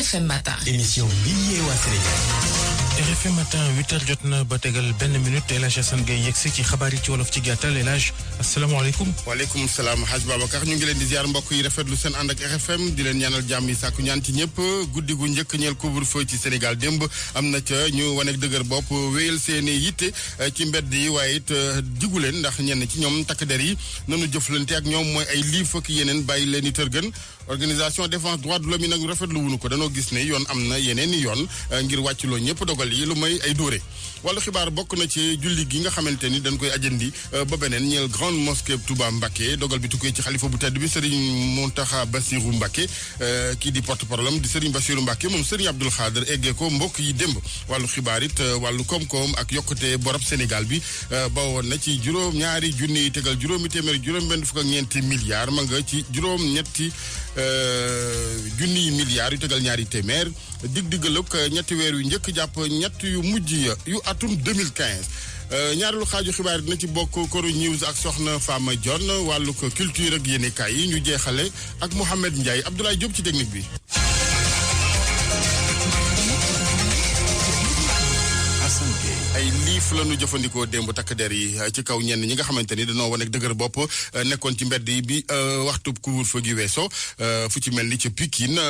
RFM Matin. émission bi yeewaa Sénégal. RFM Matin 8h jot na ba tegal benn minute El Hadj Assane Gueye yegsi ci xabaar yi ci wolof ci gàttal El Hadj asalaamaaleykum. waaleykum salaam Hadj Babacar ñu ngi leen di ziar mbokk yi rafetlu seen ànd ak RFM di leen ñaanal jàmm yi sàkku ñaan ci ñëpp guddi gu njëkk ñeel couvre-feu ci Sénégal démb am na ca ñu waneeg dëgër bopp wéyal seeni yitte ci mbedd yi waaye it jigu leen ndax ñenn ci ñoom takk der yi nanu jëflante ak ñoom mooy ay liif ak yeneen bàyyi leen i tërgën organisation défense droits de l'homme yi nag rafetlu wuñu ko danoo gis ne yoon am na yeneen i yoon ngir wàccloo ñëpp dogal yi lu may ay dóore wàllu xibaar bokk na ci julli gi nga xamante ni dañ koy ajandi ba beneen ñeel grande mosquée Touba Mbacké dogal bi tukkee ci xalifa bu tedd bi Serigne Mountakha Bassirou Mbacké kii di porte-parole am di Serigne Bassirou Mbacké moom Serigne Abdoul Khadr eggee ko mbokk yi démb wàllu xibaar it wàllu koom-koom ak yokkute borob Sénégal bi bawoon na ci juróom-ñaari junni yi tegal juróomi téeméer juróom-benn fukk ak ñeenti milliards ma nga ci juróom-ñetti junni milliards yu tegal ñaari téeméer dig-diggalug ñetti weer yu njëkk jàpp ñett yu mujj yu atum 2015 ñaareelu xaaju xibaar dina ci bokk Koru News ak soxna Fama Dione wàllu ko culture ak yéenekaay yi ñu jeexale ak Mouhamed Ndiaye Abdoulaye Diop ci technique bi. ay liif la ñu jëfandikoo démb takk der yi ci kaw ñenn ñi nga xamante ni dañoo wane dëgër bopp nekkoon ci mbedd yi bi waxtu couvre-feu gi weesoo fu ci mel ni ca Pikine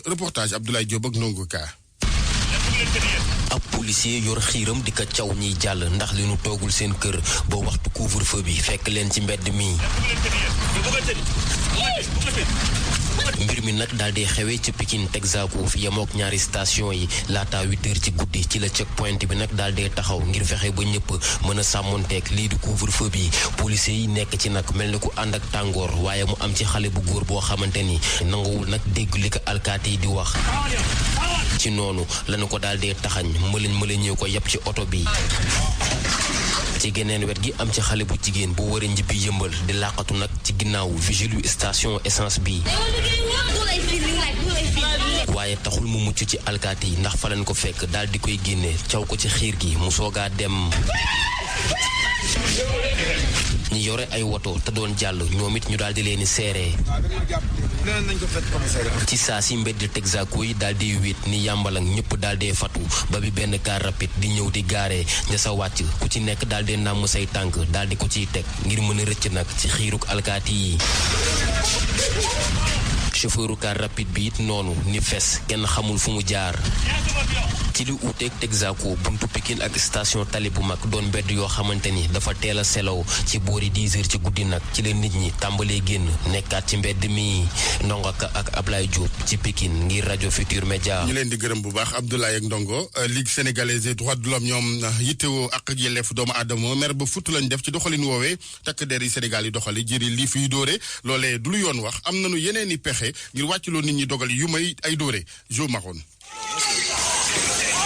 reportage Abdoulaye Diop ak Ndongo Ka. ab policier yor xiiram di ko caw ñiy jàll ndax li nu toogul seen kër ba waxtu couvre-feu bi fekk leen ci mbedd mi. mbir mi nag daal di xewee ci Pikine Texaco fi yemook ñaari station yi laata 8h ci guddi ci la check point bi nag daal di taxaw ngir fexe ba ñëpp mën a sàmmonteeg lii di couvre-feu bi policiers yi nekk ci nag mel ni ku ànd ak tàngoor waaye mu am ci xale bu góor boo xamante ni nanguwul nag dégg li ko alkaati yi di wax. ci noonu lañu ko daal di taxañ mëlañ ko yeb ci oto bi. ci geneen wet gi am ci xale bu jigéen bu war a njibbi yëmbal di làqatu nag ci ginnaaw vigile yu station essence bi waaye taxul mu mucc ci alkaati yi ndax fa lañ ko fekk daal di koy génne caw ko ci xiir gi mu soogaa dem. ñi yore ay woto te doon jàll ñoom it ñu daal di leen di seere ci saa si mbeddi Texaco yi daal di wéet ni yàmbalang ñëpp daal di fatu ba bi benn car rapide di ñëw di gaare ña sa wàcc ku ci nekk daal di nàmm say tànk daal di ko ciy teg ngir mën a rëcc nag ci xiiruk alkaati yi. chauffeuru car rapide bi it noonu ni fes kenn xamul fu mu jaar. ci li uuteeg Texaco buntu Pikine ak station tali bu mag doon mbedd yoo xamante ni dafa teel a selaw ci boori 10h ci guddi nag ci la nit ñi tàmbalee génn nekkaat ci mbedd mi Ndongo Ka ak Ablaye Diop ci Pikine ngir rajo Futur Média. ñu leen di gërëm bu baax Abdoulaye ak Ndongo Ligue sénégalaise des droits de l'homme ñoom yittewoo ak yelleef doomu aadama mer ba futt lañ def ci doxalin woowee takk der yi Sénégal yi doxali jëri lii fiy dóore loolee du lu yoon wax am nañu yeneen i pexe ngir wàccloo nit ñi dogal yu may ay dóore Jo Maroon.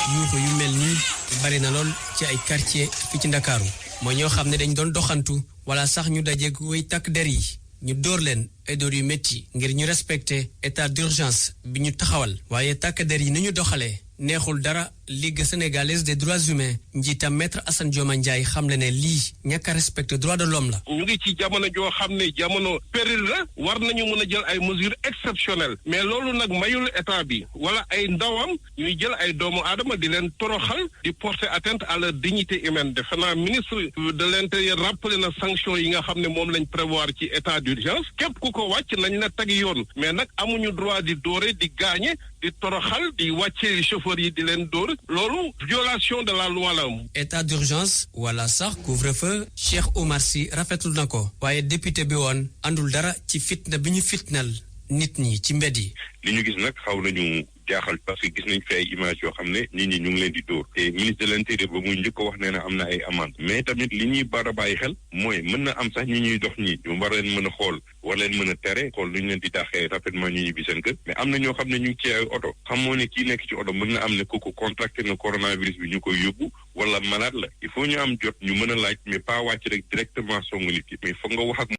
yuuxu yu mel nii bari na lool ci ay quartier fi ci Ndakaaru mooy ñoo xam ne dañ doon doxantu wala sax ñu dajeeg way takk der yi ñu dóor leen ay dóor yu métti ngir ñu respecter état d'urgence bi ñu taxawal waaye takk der yi ni ñu doxalee neexul dara Ligue sénégalaise des droits humains njiitam maître Assane Dioma Ndiaye xam le ne lii ñàkk a respecter droit de l'homme la. ñu ngi ci jamono joo xam ne jamono péril la war nañu mën a jël ay mesures exceptionnelles mais loolu nag mayul état bi wala ay ndawam ñuy jël ay doomu aadama di leen toroxal di porter atteinte à leur dignité humaine defe naa ministre de l'intérieur rappelé na sanction yi nga xam ne moom lañ prévoir ci état d'urgence képp ku ko wàcc nañ la teg yoon mais nag amuñu droit di dóore di gaañe di toroxal di wàcce chauffeur yi di leen dóor loolu violation de la loi la. état d'urgence wala sax couvre-feu Cheikh Oumar Sy rafetlu na ko waaye député bi woon àndul dara ci fitna bi ñu fitnal nit ñi ci mbedd yi. li ñu gis nag xaw nañu jaaxal parce que gis nañ fi ay image yoo xam ne nit ñi ñu ngi leen di dóor te ministre de l'intérieur ba muy njëkk a wax nee na am na ay amende mais tamit li ñuy bara bàyyi xel mooy mën na am sax ñi ñuy dox ñi ñu war leen mën a xool war leen mën a tere xool lu ñu leen di daaxee rapidement ñu ñibbi seen kër mais am na ñoo xam ne ñu ngi ci ay oto xamoo ne kii nekk ci oto mën na am ne kooku contracté na coronavirus bi ñu koy yóbbu wala malade la il faut ñu am jot ñu mën a laaj mais pas wàcc rek directement songu nit ki mais foog nga wax ak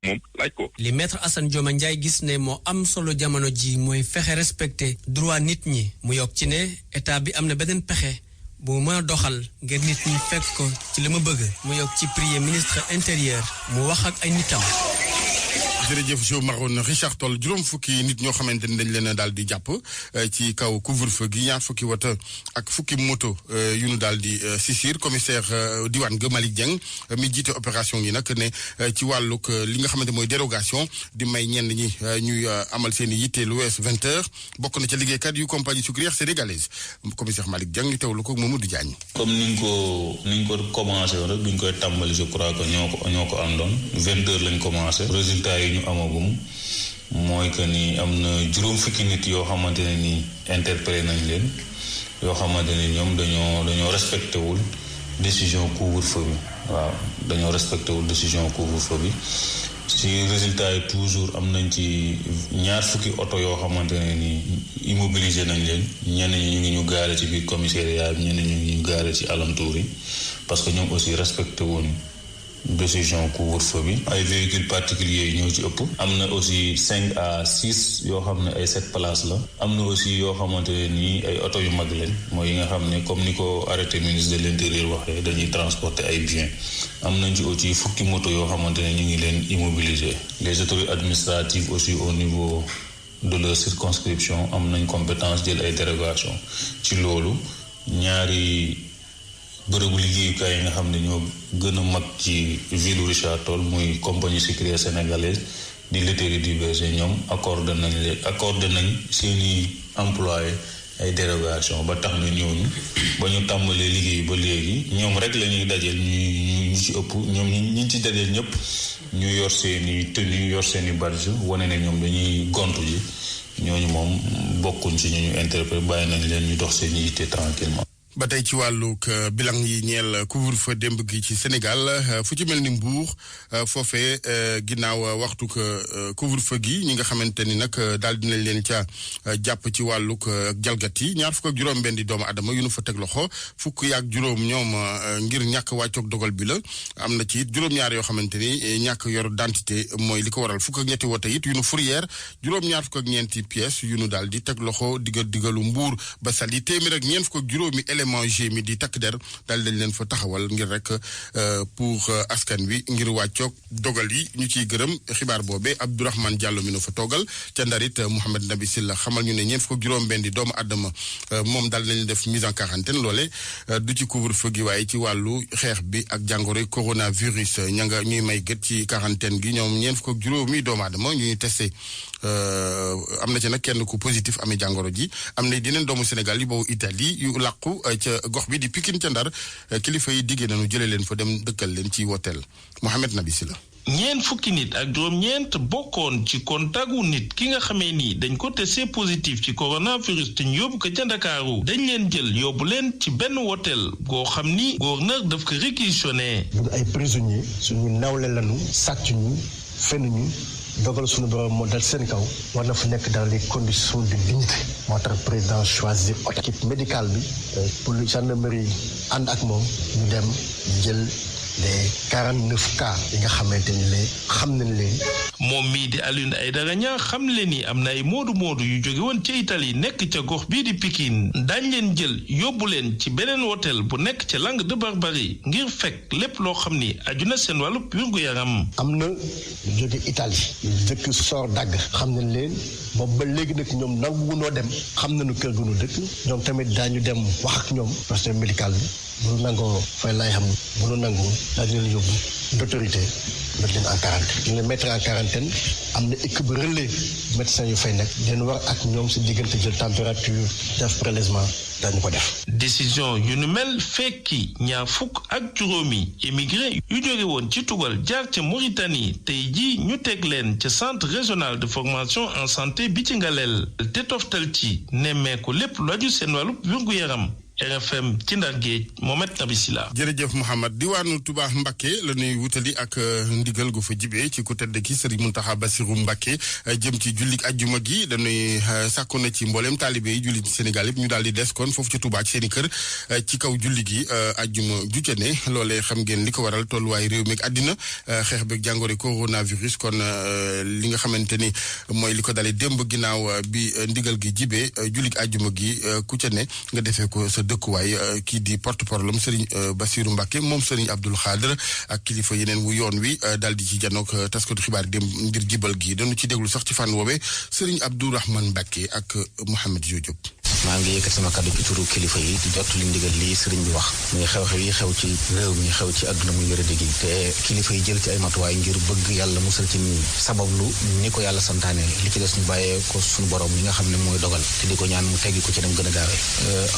moom laaj ko. li maître Assane Dioma Ndiaye gis ne moo am solo jamono ji mooy fexe respecter droit nit ñi mu yokk ci ne état bi am na beneen pexe bu mën a doxal ngir nit ñi fekk ko ci li ma bëgg mu yokk ci prier ministre intérieur mu wax ak ay nitam. jërëjëf Jo Maroon Richard Toll juróom fukki nit ñoo xamante ni dañ leen a daal di jàpp ci kaw couvre-feu gi ñaar fukki wata ak fukki moto yu nu daal di sisir commissaire diwaan ga Malick Dieng mi jiite opération yi nag ne ci wàllug li nga xamante mooy dérogation di may ñenn ñi ñuy amal seen i yitte lu wees 20 heures bokk na ca liggéeykat yu compagnie sucrière sénégalaise commissaire Malick Dieng ñu teewlu ko Mamadou Diagne. comme niñ ko commencé woon rek buñ koy tàmbali je crois que ñoo ko àndoon 20 heures lañ commencé résultat yi ñu amagum mooy que ni am na juróom fukki nit yoo xamante ne ni interpellé nañ leen yoo xamante ne ñoom dañoo respecté wul décision couvre-feu bi waaw dañoo respecté wul décision couvre-feu bi si résultat yi toujours am nañ ci ñaar fukki oto yoo xamante ne ni immobilisé nañ leen ñenn ñi ñu ngi ñu gaare ci biir commissariat bi ñenn ñi ñu ngi ñu gaare ci alentour yi parce que ñoom aussi respecté woon décision couvre-feu bi ay véhicules particuliers yi ñoo ci ëpp am na aussi 5 à 6 yoo xam ne ay 7 places la am na aussi yoo xamante ne nii ay oto yu mag leen mooy yi nga xam ne comme ni ko arrêté ministre de l'intérieur waxee dañuy transporter ay biens am nañ ci aussi fukki moto yoo xamante ne ñu ngi leen immobiliser les autorités administratives aussi au niveau de leur circonscription am nañ compétence jël ay dérogation ci loolu ñaari bërëbu liggéeyukaay yi nga xam ne ñoo gën a mag ci ville Richard Toll muy compagnie sucrière sénégalaise di laiterie du berger ñoom accordé nañ seeni employé ay dérogation ba tax na ñooñu ba ñu tàmbalee liggéey ba léegi ñoom rek la ñuy dajeel ñu ci ëpp ñoom ñi ci dajeel ñëpp ñu yor seeni tenue yor seeni badge wane ne ñoom dañuy gontu ji ñooñu moom bokkuñ ci ñu interpellé bàyyi nañ leen ñu dox seeni yitte tranquillement ba tey ci wàllug bilan yi ñeel couvre-feu démb gi ci Sénégal fu ci mel ni Mbour foofee ginnaaw waxtu couvre-feu gi ñi nga xamante ni nag daal dinañ leen ca jàpp ci wàllug jalgati ñaar fukk ak juróom-benn di doomu adama yu nu fa teg loxo fukk yaak juróom ñoom ngir ñàkk wàccoog dogal bi la am na ci it juróom-ñaar yoo xamante ni ñàkk yor identité mooy li ko waral fukk ak ñetti wote it yu nu fourrière juróom-ñaar fukk ak ñeenti pièces yu nu daal di teg loxo digalu Mbour ba Saly téeméer ak ñeent fukk ak juróomi élément GMI di takk der daal dañ leen fa taxawal ngir rek pour askan wi ngir wàccoog dogal yi ñu ciy gërëm xibaar boobee Abdourahmane Diallo mi nu fa toogal ca ndarit Mouhamed Nabi Silla xamal ñu ne ñeent fukk juróom-benn di doomu adama moom daal nañu def mise en quarantaine loole du ci couvre-feu gi waaye ci wàllu xeex bi ak jàngoro coronavirus ña nga ñuy may gët ci quarantaine gi ñoom ñeent fukk ak juróomi doomu adama ñuy testé am na ci nag kenn ku positif amee jàngoro ji am na yeneen doomu Sénégal yi boobu Italie yu làqu ca gox bi di Pikine ca Ndar kilifa yi diggee nañu jëlee leen fa dem dëkkal leen ci hôtel Mohamed Nabi Silla ñeent fukki nit ak juróom-ñeent bokkoon ci kontagu nit ki nga xamee ni dañ ko testé positif ci coronavirus te ñu yóbbu ko ca Ndakaaru dañ leen jël yóbbu leen ci benn hôtel goo xam ni gouverneur daf ko réquisitionné. ay prisonniers suñu nawle lañu sàcc ñu fenn ñu dogal suñu borom moo dal seen kaw war na fa nekk dans les conditions de dignité moo tax président choisir équipe médicale bi pour gendarmerie ànd ak moom ñu dem jël les 49 cas yi nga xamante ni lee xam nañ leen. moom mii di Alioune Aïdara Niang xam le ni am na ay moodu yu jóge woon ca Italie nekk ca gox bii di Pikine daañ leen jël yóbbu leen ci beneen hôtel bu nekk ca Langue de Barbarie ngir fekk lépp loo xam ni aju na seen wàllu wér-gu-yaram. am na ñu jóge Italie ñu dëkk Sor Dagg xam nañ leen boobu ba léegi nag ñoom nanguwunoo dem xam nañu kër gu ñu dëkk ñoom tamit daañu dem wax ak ñoom personnel médical bi bu nu nangoo fay lay xam bu nu nangu daañu leen yóbbu d'autorité mettre leen en quarantaine ñu leen mettre en quarantaine am na équipe relais médecin yu fay nekk leen war ak ñoom si diggante jël température def prélèvement dañu ko def. décision yu nu mel fekki ñaar fukk ak juróomi émigré yu jóge woon ci tugal jaar ca Mauritanie tey ji ñu teg leen ca centre régional de formation en santé bi ci Ngalel te toftal ci nemmeeku lépp lu aju seen wàllu wér-gu-yaram. RFM ci Ndar Géej Mohamed Nabi Silla. jërëjëf Mouhamed diwaanu Touba Mbacké la ñuy wutali ak ndigal gu fa jibee ci ku tedd ki Serigne Mountakha Bassirou Mbacké jëm ci jullik ajjuma gi dañuy sàkku na ci mbooleem taalibe yi julli ci Sénégal yëpp ñu daal di des kon foofu ci Touba ci seen i kër ci kaw julli gi ajjuma ju ne loolee xam ngeen li ko waral tolluwaay réew mi ak àddina xeex beeg jàngoro coronavirus kon li nga xamante ni mooy li ko dalee démb ginnaaw bi ndigal gi jibee jullik ajjuma gi ku ca ne nga defee ko sa dëkkuwaay kii di porte-parole Serigne Bassirou Mbacké moom Serigne Abdoul Khadr ak kilifa yeneen wu yoon wi daal di ci janook taskatu xibaar dem ngir jibal gi dañu ci déglu sax ci fànn woowee Serigne Abdourahmane Mbacké ak Mouhamed Diop. maa ngi yëkkat sama kàddu ci turu kilifa yi di jot li ndigal lii sëriñ bi wax muy xew-xew yi xew ci réew mi xew ci àdduna muy wér dégg te kilifa yi jël ci ay matuwaay ngir bëgg yàlla musal ci nit ñi sabablu ni ko yàlla santaane li ci des ñu bàyyee ko suñu borom li nga xam ne mooy dogal te di ko ñaan mu teggi ko ci dem gën a gaawee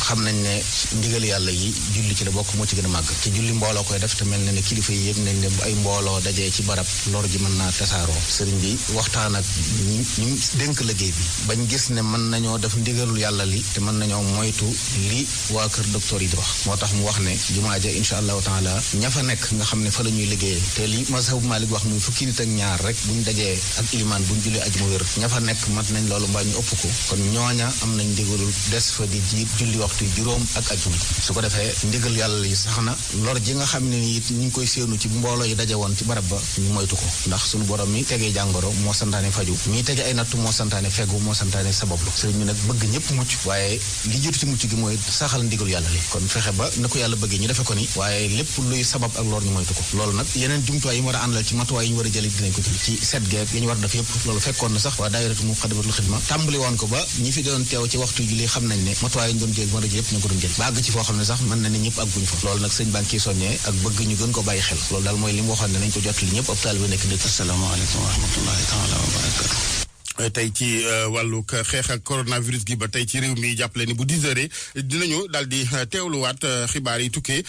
xam nañ ne ndigal yàlla yi julli ci la bokk moo ci gën a màgg te julli mbooloo koy def te mel na ne kilifa yi yëg nañ ne bu ay mbooloo dajee ci barab lor ji mën naa tasaaroo sëriñ bi waxtaan ak ñi dénk liggéey bi bañ gis ne mën nañoo def ndigalul yàlla li te mën nañoo moytu li waa kër docteur yi di wax moo tax mu wax ne jumaa ja incha allahu taala ña fa nekk nga xam ne fa la ñuy liggéeyee te li mazhabu Malik wax muy fukki nit ak ñaar rek buñ dajee ak ilimaan buñ jullee ajuma wér ña fa nekk mat nañ loolu mbaa ñu ëpp ko kon ñooña am nañ ndigalul des fa di jiit julli waxtu juróom ak ajuma su ko defee ndigal yàlla yi sax na lor ji nga xam ne ni it ñu ngi koy séenu ci mbooloo yi daje woon ci barab ba ñu moytu ko ndax suñu borom mi tegee jàngoro moo santaane faju mi tege ay nattu moo santaane fegu moo santaane sabablu sëriñ mi nag bëgg ñëpp mucc waaye li jiitu ci mucc gi mooy saxal ndigal yàlla li kon fexe ba na ko yàlla bëggee ñu defe ko ni waaye lépp luy sabab ak lor ñu moytu ko loolu nag yeneen jumtuwaay yi mu war a àndal ci matuwaay yi ñu war a jëli dinañ ko ci set geeg yi ñu war a def yëpp loolu fekkoon na sax waa daayiratu Muqaddamatul Xidma tàmbali woon ko ba ñi fi doon teew ci waxtu ji li xam nañ ne matuwaay yi ñu doon jël war a jël yëpp ñu ko doon jël ba àgg ci foo xam ne sax mën na ne ñëpp àgguñ fa loolu nag sëñ baa ngi ciy soññee ak bëgg ñu gën ko bàyyi xel loolu daal mooy li mu waxoon ne nañ ko jot li ñëpp ab taalibe nekk dëkk. Asalaamaaleykum wa rahmatullahi taala wa barakatu. tey ci wàllu xeex ak coronavirus gi ba tey ci réew mi jàppale ni bu 10 heures dinañu daal di teewluwaat xibaar yi tukkee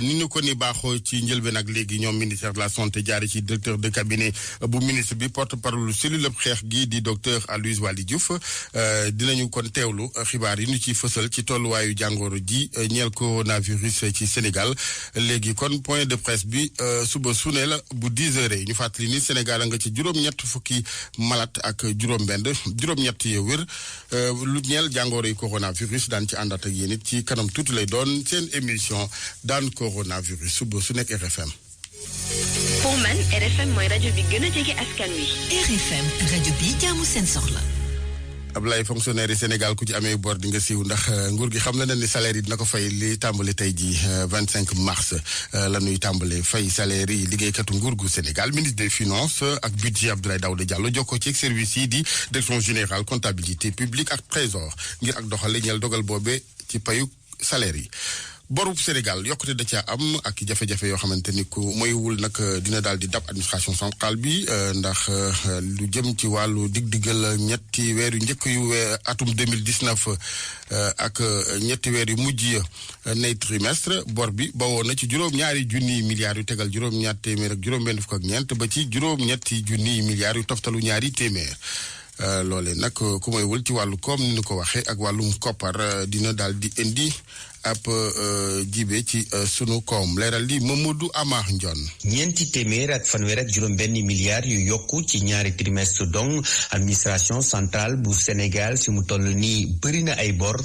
ni ñu ko ni baaxoo ci njëlbeen ak léegi ñoom ministère de la santé jaare ci directeur de cabinet bu ministre bi porte-parole cellule xeex gi di docteur Aloyse Waly Diouf dinañu kon teewlu xibaar yi ñu ci fësal ci tolluwaayu jàngoro ji ñeel coronavirus ci Sénégal léegi kon point de presse bi suba su ne la bu 10 heures ñu fàttali ni Sénégal a nga ci juróom-ñett fukki malade ak juróom-ñett yi wér lu ñeel jàngoro yi coronavirus daan ci àndaat ak yéen it ci kanam tuuti lay doon seen émission daan coronavirus suba su nekk RFM. pour man RFM mooy rajo bi gën a jege askan wi. RFM rajo bi jaamu seen soxla. Ablaye fonctionnaire yi Sénégal ku ci amee bor di nga siiw ndax nguur gi xam na ne ni salaire yi dina ko fay li tàmbali tey ji 25 mars la ñuy tàmbale fay salaire yi liggéeykatu nguur gu Sénégal ministre des finances ak budget Abdoulaye Daouda Diallo jokkoo ci service yi di direction générale comptabilité publique ak trésor ngir ak doxale ñeel dogal boobe ci payu salaire yi. borub Sénégal yokkute da caa am ak jafe-jafe yoo xamante ni ku moywul nag dina daal di dab administration centrale bi ndax lu jëm ci wàllu dig-digal ñetti weer yu njëkk yu atum 2019 ak ñetti weer yu mujj ya nay trimestre bor bi bawoon na ci juróom-ñaari junniy milliards yu tegal juróom-ñaar téeméer ak juróom-benn fukk ak ñeent ba ci juróom-ñetti junniy milliards yu toftalu ñaari téeméer. loole nag ku moywul ci wàllu koom ni ñu ko waxee ak wàllum koppar dina daal di indi ab jibe ci sunu koom leeral li Mamadou Amar Ndione. ñeenti téeméer ak fanweer ak juróom-benn milliards yu yokku ci ñaari trimestre donc administration centrale bu Sénégal si mu toll nii bëri na ay bor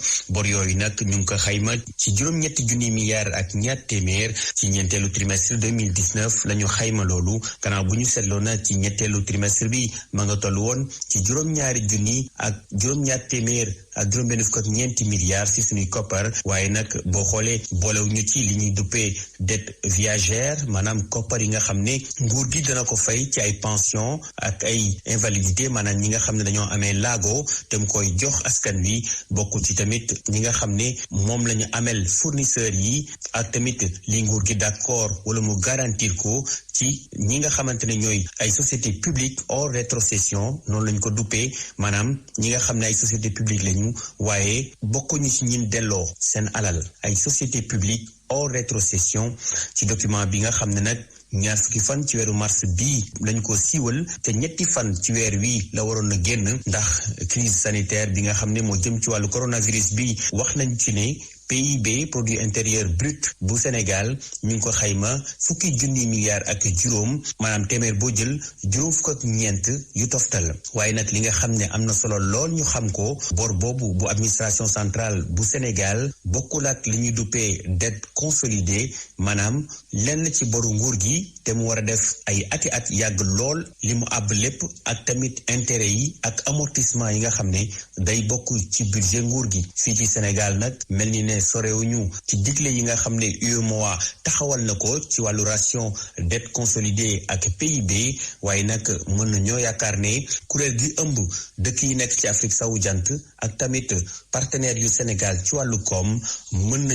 yooyu nag ñu ngi ko xayma ci juróom-ñetti junni milliards ak ñaar téeméer ci ñeenteelu trimestre 2019 la ñu xayma loolu gannaaw bu ñu seetloo na ci ñetteelu trimestre bi ma nga toll woon ci juróom-ñaari junni ak juróom-ñaar téeméer ak juróom-benn fukk ak ñeenti milliards si suñuy koppar waaye nag boo xoolee boolewuñu ci li ñuy duppee dette viagère maanaam koppar yi nga xam ne nguur gi dana ko fay ci ay pension ak ay invalidité maanaam ñi nga xam ne dañoo amee laago te mu koy jox askan wi bokkul ci tamit ñi nga xam ne moom la ñu amel fournisseurs yi ak tamit li nguur gi d'accord wala mu garantir ko ci ñi nga xamante ne ñooy ay société publique hors rétrocession noonu lañ ko duppee maanaam ñi nga xam ne ay société publique lañu waaye bokkuñu ci ñin delloo seen alal ay société publique hors rétrocession ci document bi nga xam ne nag ñaar fukki fan ci weeru mars bii lañu ko siiwal te ñetti fan ci weer wi la waroon a génn ndax crise sanitaire bi nga xam ne moo jëm ci wàllu coronavirus bi wax nañ ci ne PIB produit intérieur brut bu Sénégal ñu ngi ko xayma fukki junni milliards ak juróom maanaam téeméer boo jël juróom fukk ak ñeent yu toftal waaye nag li nga xam ne am na solo lool ñu xam ko bor boobu bu administration centrale bu Sénégal bokkul ak li ñuy duppee dette consolidée maanaam lenn ci boru nguur gi te mu war a def ay ati at yàgg lool li mu àbb lépp ak tamit intérêt yi ak amortissement yi nga xam ne day bokk ci budget nguur gi fii ci Sénégal nag mel ni ne ne sorewuñu ci digle yi nga xam ne UEMOA taxawal na ko ci wàllu ration dette consolidée ak PIB waaye nag mën nañoo yaakaar ne kuréel gi ëmb dëkk yi nekk ci Afrique sowu jant ak tamit partenaires yu Sénégal ci wàllu koom mën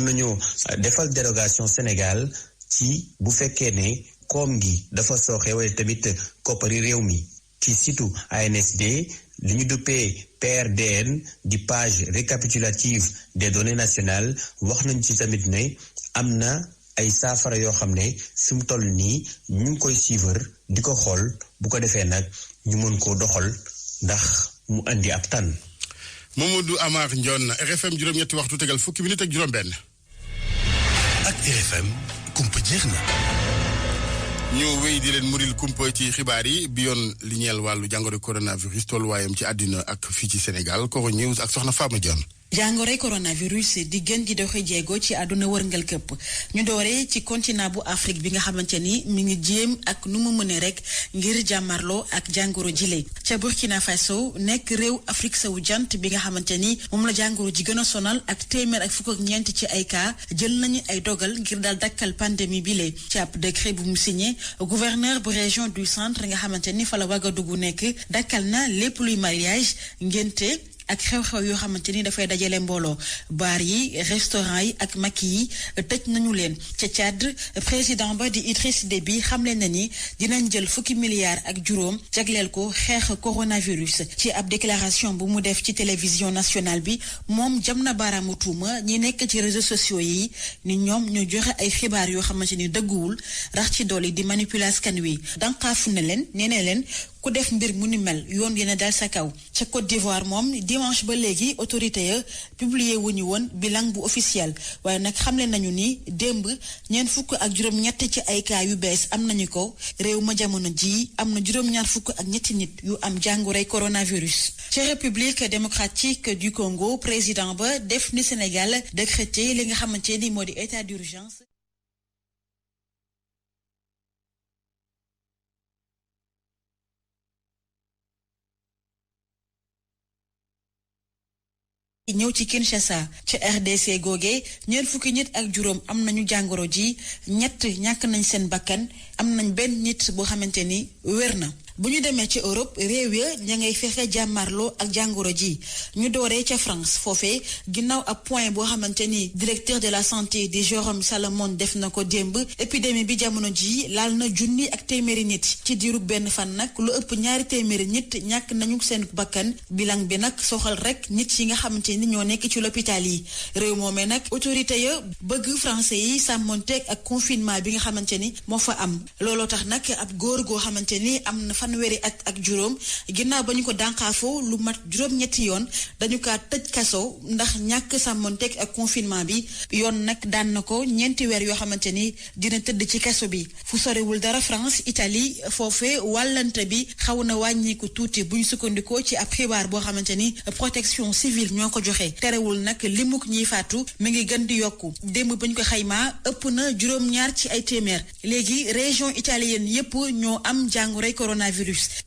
nañu defal dérogation Sénégal ci bu fekkee ne koom gi dafa sooxe wala tamit koppari réew mi ci situ ANSD li ñu duppee PRDN di page récapitulative des données nationales wax nañ ci tamit ne am na ay saafara yoo xam ne fi mu toll nii ñu ngi koy suivre di ko xool bu ko defee nag ñu mën koo doxal ndax mu andi ab tànn. Mamadou Amar Ndione RFM juróom-ñetti waxtu tegal fukki minute ak juróom-benn. ak RFM kumpa jeex na. ñu wéy di leen muril kumpa ci xibaar yi bi yoon li ñeel wàllu jàngoro coronavirus tolluwaayam ci àddina ak fii ci Sénégal Koro News ak soxna Fama Dione. jàngoroy coronavirus di gën di doxi jéego ci àdduna wërngal këpp ñu dooree ci continent bu Afrique bi nga xamante ni mi ngi jéem ak nu mu mëne rek ngir jàmmarloo ak jàngoro jile ca Burkina Faso nekk réew Afrique sowu jant bi nga xamante ni moom la jàngoro ji gën a sonal ak téeméer ak fukk ak ñeent ci ay cas jël nañu ay dogal ngir daal dakkal pandémie bile ci ab décret bu mu signé gouverneur bu région du centre nga xamante ni fa la Ouagadougou nekk dakkal na lépp luy mariage ngénte ak xew-xew yoo xamante ni dafay dajale mbooloo baar yi restaurant yi ak makki yi tëj nañu leen ca Tchad président ba di Idriss Déby xamle na ni dinañ jël fukki milliards ak juróom jagleel ko xeex coronavirus ci ab déclaration bu mu def ci télévision nationale bi moom jam na baaraamu tuuma ñi nekk ci réseaux sociaux yi ni ñoom ñu joxe ay xibaar yoo xamante ni dëgguwul rax ci doole di manipuler askan wi danqaafu ne leen nee ne leen ku def mbir mu ni mel yoon dina dal sa kaw ca Côte d'Ivoire moom dimanche ba léegi autorité ya publié wuñu woon bilan bu officiel waaye nag xamle nañu ni démb ñeent fukk ak juróom-ñett ci ay cas yu bees am nañu ko réew ma jamono ji am na juróom-ñaar fukk ak ñetti nit yu am jàngoroy coronavirus. ci République démocratique du Congo président ba def ni Sénégal décrété li nga xamante ni moo di état d'urgence. ñëw ci Kinshasa ci RDC googe ñeent fukki nit ak juróom am nañu jàngoro ji ñett ñàkk nañ seen bakkan am nañ benn nit boo xamante ni wér na. bu ñu demee ci Europe réew ya ña ngay fexe jàmmarloo ak jàngoro ji ñu dooree ca France foofee ginnaaw ab point boo xamante ni directeur de la santé di Jérôme Salomon def na ko démb épidémie bi jamono ji laal na junni ak téeméeri nit ci diiru benn fan nag lu ëpp ñaari téeméeri nit ñàkk nañu seen bakkan bilan bi nag soxal rek nit yi nga xamante ni ñoo nekk ci l'hôpital yi réew moomee nag autorité ya bëgg français yi sàmmonteeg ak confinement bi nga xamante ni moo fa am looloo tax nag ab góor goo xamante ni am na fanweeri at ak juróom ginnaaw ba ñu ko dànqaafoo lu mat juróom-ñetti yoon dañu kaa tëj kaso ndax ñàkk sàmmonteeg ak confinement bi yoon nag daan na ko ñeenti weer yoo xamante ni dina tëdd ci kaso bi fu sorewul dara France Italie foofee wàllante bi xaw na wàññiku tuuti bu ñu sukkandikoo ci ab xibaar boo xamante ni protection civile ñoo ko joxe terewul nag limuk ñiy faatu mi ngi gën di yokku démb ba ñu ko xaymaa ëpp na juróom-ñaar ci ay téeméer léegi région italienne yépp ñoo am jàngoroy coronavirus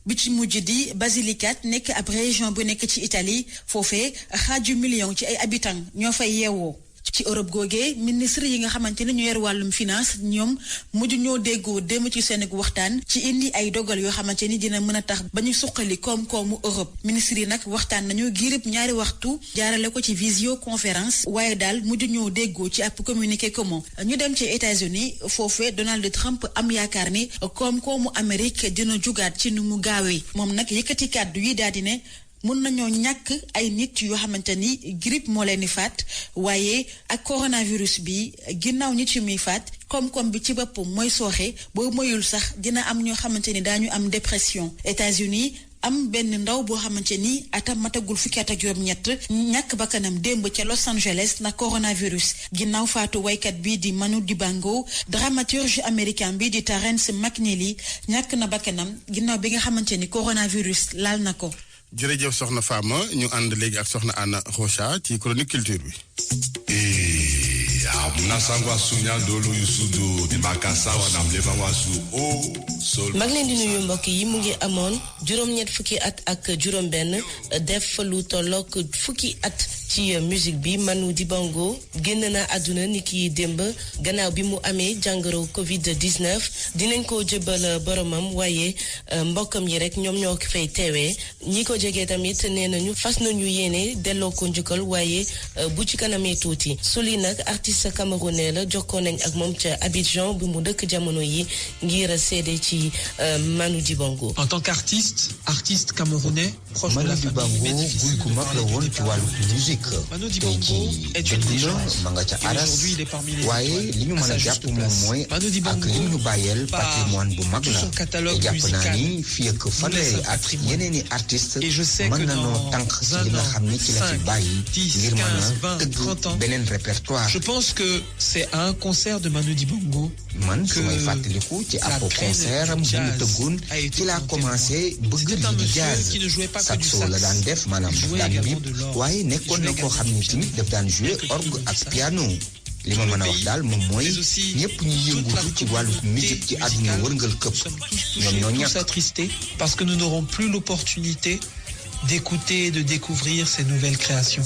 bi ci mujj di Basilicate nekk ab région bu nekk ci Italie foofee xaaju million ci ay habitants ñoo fay yeewoo. ci Europe googee ministre yi nga xamante ne ñu yor wàllum finance ñoom mujj ñoo déggoo dem ci seen waxtaan ci indi ay dogal yoo xamante ni dina mën a tax ba ñu suqali koom-koomu Europe ministre yi nag waxtaan nañu girib ñaari waxtu jaarale ko ci visioconférence waaye daal mujj ñoo déggoo ci ab communiqué commun ñu dem ci États-Unis foofee Donald Trump am yaakaar ni koom-koomu Amérique dina jugaat ci nu mu gaawee moom nag yëkkati kàddu yi daal di ne mën nañoo ñàkk ay nit yoo xamante ni grippe moo leen di faat waaye ak coronavirus bi ginnaaw nit yu muy faat koom-koom bi ci boppam mooy sooxe boo moyul sax dina am ñoo xamante ni daañu am dépression. États-Unis am benn ndaw boo xamante ni atam matagul fukki at ak juróom-ñett ñàkk bakkanam démb ca Los Angeles na coronavirus ginnaaw faatu waykat bi di Manu Dibango dramaturge américain bi di Terrence McNeely ñàkk na bakkanam ginnaaw bi nga xamante ni coronavirus laal na ko. jërëjëf soxna Fama ñu ànd léegi ak soxna Anna Rocha ci chronique culture bi. mag leen di nuyu mbokk yi mu ngi amoon juróom-ñett fukki at ak juróom-benn def lu tollook fukki at ci musique bi Manu Dibango génn na àdduna ni ki démb gannaaw bi mu amee jàngoro Covid-19 dinañ ko jëbal boromam waaye mbokkam yi rek ñoom ñoo fay teewee ñi ko jege tamit nee nañu fas nañu yéene delloo ko njukkal waaye bu ci kanamee tuuti Souli nag artiste camerounais la jokkoo nañ ak moom ca Abidjan bi mu dëkk jamono yi ngir seede ci Manu Dibango. En tant qu'artiste camerounais proche de la famille Manu Dibango guy gu mag la woon ci wàllu musique tey jii dëgg la ma nga ca aras waaye li ñu mën a jàpp moom mooy ak li ñu bàyyeel patrimoine bu mag la te jàpp naa ni fii ak fanweeri at yeneeni artiste mën nañoo tànk ci li nga xam ne ci la fi bàyyi ngir mën a tëgg beneen répertoire. Je pense que c'est à un concert de Manu Dibango man su may fàttaliku ci ab concert am bu ñu tëggoon ci laa commencé bëgg li di jazz saxo la daan def maanaam daan bip waaye nekkoon na koo xam ne tamit daf daan jouer orgue ak piano li ma mën a wax daal moom mooy ñëpp ñu yëngutu ci wàllu musique ci àdduna wërngal këpp ñoom ñoo ñàkk attristés parce que nous n'aurons plus l'opportunité d'écouter et de découvrir ces nouvelles créations.